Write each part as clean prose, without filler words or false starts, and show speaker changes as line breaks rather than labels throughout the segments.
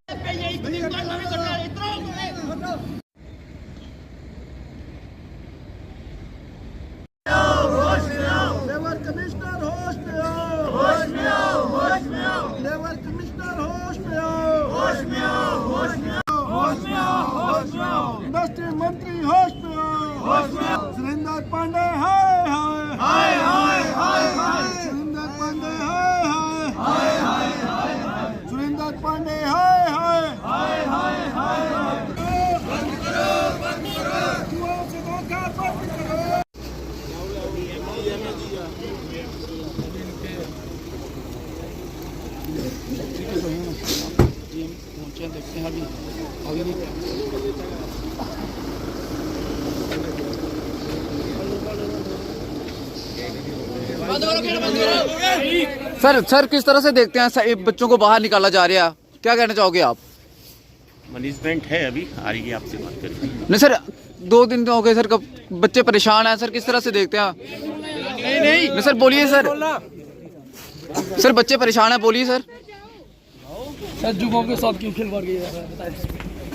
Labour commissioner होश में आओ, होश में आओ, होश में आओ। लेबर कमिश्नर होश में आओ, होश में आओ, होश में आओ, होश में आओ, होश में आओ। इंडस्ट्री मंत्री होश में आओ, होश में आओ। सुरेंद्र पांडे हाय हाय हाय हाय हाय। सुरेंद्र पांडे हाय हाय हाय हाय हाय। सुरेंद्र पांडे हाय हाय हाय हाय हाय। बंद करो, बंद करो। युवाओं से धोखा बंद करो। देखते हैं अभी
सर किस तरह से देखते हैं बच्चों को बाहर निकाला जा रहा है, क्या कहना चाहोगे आप?
मैनेजमेंट है अभी आ रही है आपसे बात करेंगे।
नहीं सर 2 दिन तो हो गए सर, कब बच्चे परेशान हैं सर, किस तरह से देखते हैं? नहीं सर बोलिए सर बच्चे परेशान हैं, बोलिए सर
युवाओं के साथ क्यों खिलवाड़ किया जा रहा है?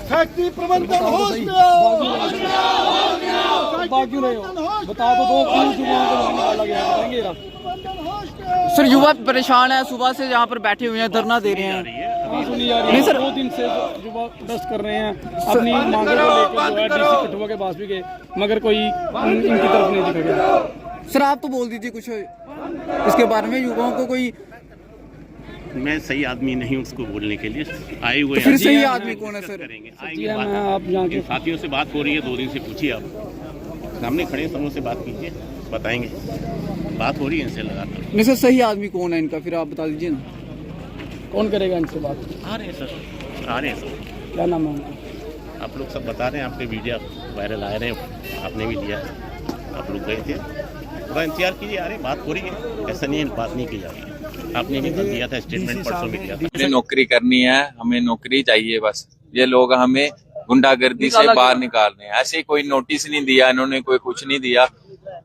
फैक्ट्री प्रबंधन होश में आओ,
बात क्यों नहीं हो? बता तो दो क्यों युवाओं को निकाला गया है? बताएंगे आप।
सर युवा परेशान है, सुबह से यहाँ पर बैठे हुए हैं, धरना दे रहे हैं।
सुनी जा रही है
नहीं सर
2 दिन से युवा डस्ट कर रहे हैं अपनी मांगों को लेकर, जो है डीसी कठुआ के पास भी गए मगर कोई इनकी तरफ नहीं दिखा गया।
सर आप तो बोल दीजिए कुछ इसके बारे में, युवाओं को कोई।
मैं सही आदमी नहीं उसको बोलने के लिए आए हुए
तो फिर
हैं।
सही आदमी कौन है सर?
करेंगे
जी
आएंगे
हाँ,
बात।
मैं आप यहाँ के
इन साथियों से बात हो रही है, 2 दिन से पूछिए, आप सामने खड़े समूह से बात कीजिए, बताएंगे। बात हो रही है इनसे लगातार।
नहीं सर सही आदमी कौन है इनका, फिर आप बता दीजिए ना।
कौन करेगा इनसे बात?
आ रहे हैं सर, आ रहे हैं सर।
क्या नाम है उनका?
आप लोग सब बता रहे हैं, आपके वीडियो वायरल आ रहे हैं, आपने भी लिया, आप लोग गए थे, थोड़ा इंतजार कीजिए, आ रही बात हो रही है, ऐसा नहीं है बात नहीं की जा रही है। आपने भी कर दिया था स्टेटमेंट, परसों भी दिया था।
हमें नौकरी करनी है, हमें नौकरी चाहिए बस। ये लोग हमें गुंडागर्दी से बाहर निकाल रहे हैं, ऐसे कोई नोटिस नहीं दिया इन्होंने, कोई कुछ नहीं दिया,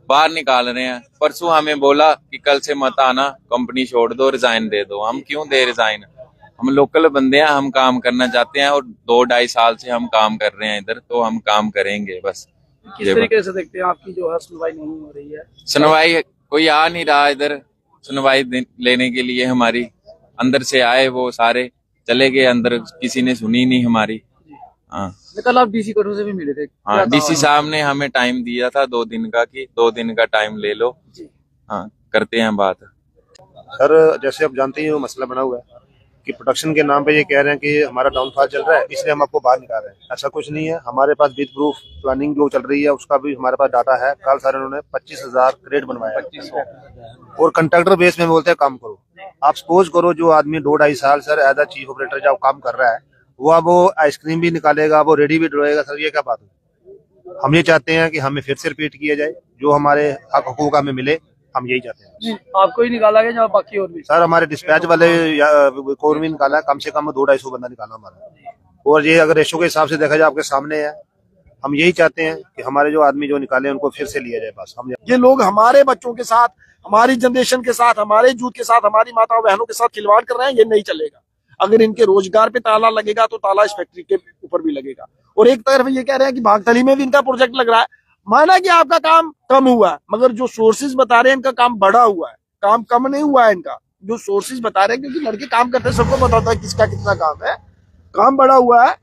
बाहर निकाल रहे हैं। परसों हमें बोला कि कल से मत आना, कंपनी छोड़ दो, रिजाइन दे दो। हम क्यों दे रिजाइन? हम लोकल बंदे हैं, हम काम करना चाहते हैं और 2-2.5 साल से हम काम कर रहे हैं इधर, तो हम काम करेंगे बस।
किस तरीके से देखते हैं आपकी जो है सुनवाई नहीं हो रही है?
सुनवाई कोई आ नहीं रहा इधर सुनवाई लेने के लिए। हमारी अंदर से आए वो सारे चले गए अंदर, किसी ने सुनी नहीं हमारी। हाँ
कल आप डीसी कठुआ से भी मिले थे?
हाँ, डीसी साहब ने हमें टाइम दिया था 2 दिन का, कि 2 दिन का टाइम ले लो, हाँ करते हैं बात।
सर जैसे आप जानते हैं वो मसला बना हुआ है कि प्रोडक्शन के नाम पे ये कह रहे हैं कि हमारा डाउनफॉल चल रहा है, इसलिए हम आपको बाहर निकाल रहे हैं। ऐसा कुछ नहीं है, हमारे पास विद प्रूफ प्लानिंग जो चल रही है उसका भी हमारे पास डाटा है। कल सर उन्होंने 25,000 क्रेट बनवाया है और कंट्रैक्टर बेस में बोलते हैं काम करो। आप सपोज करो जो आदमी 2-2.5 साल sir as a chief operator जब काम कर रहा है, वो आइसक्रीम भी निकालेगा, वो रेडी भी ड्रोएगा। सर ये क्या बात है? हम ये चाहते हैं कि हमें फिर से रिपीट किया जाए, जो हमारे हक हकूक हमें मिले, हम यही चाहते हैं।
आपको ही निकाला गया या बाकी और भी?
सर हमारे डिस्पैच वाले कोर भी निकाला है, कम से कम 200-250 बंदा निकाला हमारा। और ये अगर रेशो के हिसाब से देखा जाए आपके सामने है। हम यही चाहते हैं कि हमारे जो आदमी जो निकाले उनको फिर से लिया जाए बस। हम
ये लोग हमारे बच्चों के साथ, हमारी जनरेशन के साथ, हमारे यूथ के साथ, हमारी माताओं बहनों के साथ खिलवाड़ कर रहे हैं, ये नहीं चलेगा। अगर इनके रोजगार पे ताला लगेगा तो ताला इस फैक्ट्री के ऊपर भी लगेगा। और एक तरफ ये कह रहे हैं कि भागतली में भी इनका प्रोजेक्ट लग रहा है। माना कि आपका काम कम हुआ है, मगर जो सोर्सेज बता रहे हैं इनका काम बढ़ा हुआ है, काम कम नहीं हुआ है इनका। जो सोर्सेज बता रहे हैं, क्योंकि लड़के काम करते हैं, सबको पता होता है किसका कितना काम है, काम बढ़ा हुआ है।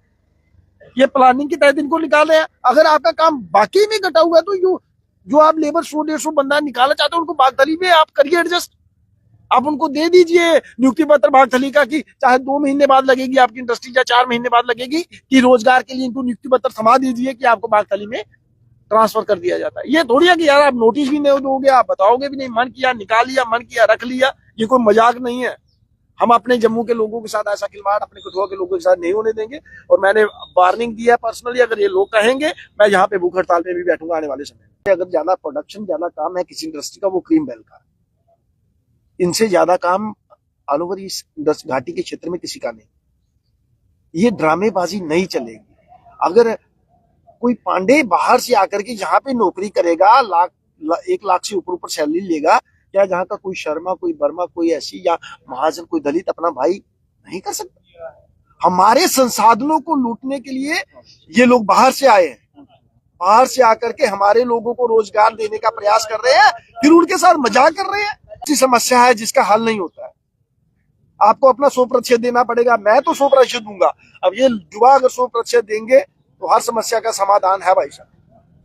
ये प्लानिंग के तहत इनको निकाले हैं। अगर आपका काम बाकी में घटा हुआ है तो जो आप लेबर 100-150 बंदा निकालना चाहते हैं उनको भागतली में आप करिए एडजस्ट। आप उनको दे दीजिए नियुक्ति पत्र भागतली का, कि चाहे 2 महीने बाद लगेगी आपकी इंडस्ट्री या 4 महीने बाद लगेगी, कि रोजगार के लिए इनको नियुक्ति पत्र थमा दीजिए कि आपको भागतली में ट्रांसफर कर दिया जाता है। ये थोड़ी है कि यार आप नोटिस भी नहीं दोगे, आप बताओगे भी नहीं, मन किया निकाल लिया, मन किया रख लिया। ये कोई मजाक नहीं है। हम अपने जम्मू के लोगों के साथ ऐसा खिलवाड़ अपने कठुआ के लोगों के साथ नहीं होने देंगे। और मैंने वार्निंग दिया पर्सनली, अगर ये लोग कहेंगे मैं यहाँ पे भूख हड़ताल पे भी बैठूंगा आने वाले समय। अगर ज्यादा प्रोडक्शन ज्यादा काम है किसी इंडस्ट्री का, वो क्रीम बेल का। इनसे ज्यादा काम ऑल ओवर इस घाटी के क्षेत्र में किसी का नहीं। ये ड्रामेबाजी नहीं चलेगी। अगर कोई पांडे बाहर से आकर के यहाँ पे नौकरी करेगा, 1 लाख से ऊपर सैलरी लेगा, क्या जहाँ का कोई शर्मा, कोई वर्मा, कोई ऐसी या महाजन, कोई दलित अपना भाई नहीं कर सकता? हमारे संसाधनों को लूटने के लिए ये लोग बाहर से आए हैं। बाहर से आकर के हमारे लोगों को रोजगार देने का प्रयास कर रहे हैं, फिर उनके साथ मजाक कर रहे हैं। ऐसी समस्या है जिसका हल नहीं होता है। आपको अपना 100% देना पड़ेगा। मैं तो 100% दूंगा। अब ये युवा अगर 100% देंगे तो हर समस्या का समाधान है भाई साहब।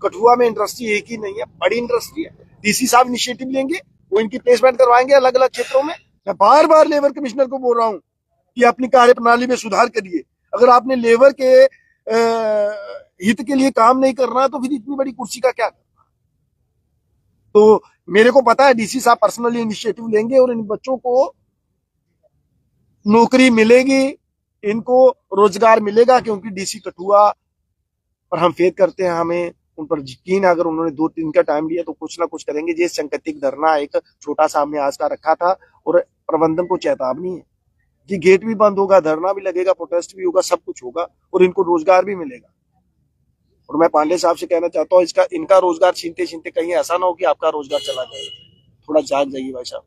कठुआ में इंडस्ट्री एक ही नहीं है, बड़ी इंडस्ट्री है। डीसी साहब इनिशिएटिव लेंगे, वो इनकी प्लेसमेंट करवाएंगे अलग अलग क्षेत्रों में। मैं बार बार लेबर कमिश्नर को बोल रहा हूँ कि अपनी कार्य प्रणाली में सुधार करिए। अगर आपने लेबर के हित के लिए काम नहीं करना तो फिर इतनी बड़ी कुर्सी का क्या करना। तो मेरे को पता है डीसी साहब पर्सनली इनिशिएटिव लेंगे और इन बच्चों को नौकरी मिलेगी, इनको रोजगार मिलेगा, क्योंकि डीसी कठुआ पर हम फेथ करते हैं। हमें उन पर यकीन है। अगर उन्होंने 2 दिन का टाइम लिया तो कुछ ना कुछ करेंगे। ये सांकेतिक धरना एक छोटा सा हमने आज का रखा था और प्रबंधन को चेतावनी है कि गेट भी बंद होगा, धरना भी लगेगा, प्रोटेस्ट भी होगा, सब कुछ होगा और इनको रोजगार भी मिलेगा। और मैं पांडे साहब से कहना चाहता हूँ इनका रोजगार छीनते छीनते कहीं ऐसा ना हो कि आपका रोजगार चला जाए। थोड़ा जाग जाइए भाई साहब।